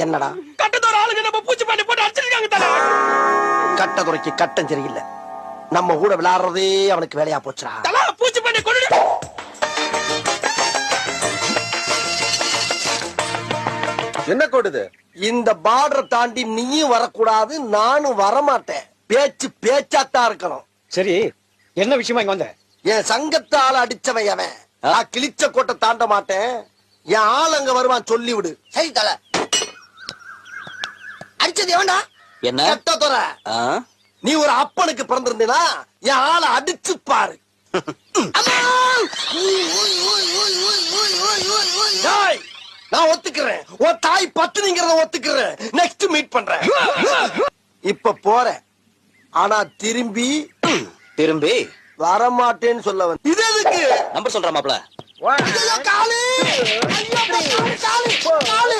என்னடா கட்டத்தோட ஆளுங்க நம்ம பூச்சி பண்ணி போட்டு அடிச்சிருக்காங்க தல. கட்டதுரைக்கு கட்டம் சரியில்லை. நம்ம கூட விளையாடுறதே அவனுக்கு வேலையா போச்சுடா. தல பூச்சி பண்ணி கொண்டு என்ன கோடுது? இந்த பார்டர் தாண்டி நீயும் வரக்கூடாது, நானும் வரமாட்டேன். பேச்சு பேச்சாத்தான் இருக்கணும். சரி, என்ன விஷயமா இங்க வந்த? என் சங்கத்தால அடிச்சவன் அவன். நான் கிழிச்ச கோட்டை தாண்ட மாட்டேன். என் ஆள் அங்க வருவான், சொல்லி விடு. சரி தல. அடிச்சது எவன்டா? என்ன கட்டதுரை, நீ ஒரு அப்பனுக்கு பிறந்திருந்தீனா என் ஆளை அடிச்சு பாரு. டேய், நான் ஒத்துக்கிறேன். உன் தாய் பத்தினிங்கிறத ஒத்துக்கிறேன். நெக்ஸ்ட் மீட் பண்றேன். இப்ப போறேன், ஆனா திரும்பி திரும்பி வரமாட்டேன்னு சொல்ல வந்து. இது எதுக்கு? நம்பர் சொல்ற மாப்ள. ஐயோ, காலு! ஐயோ, காலு, காலு, காலு!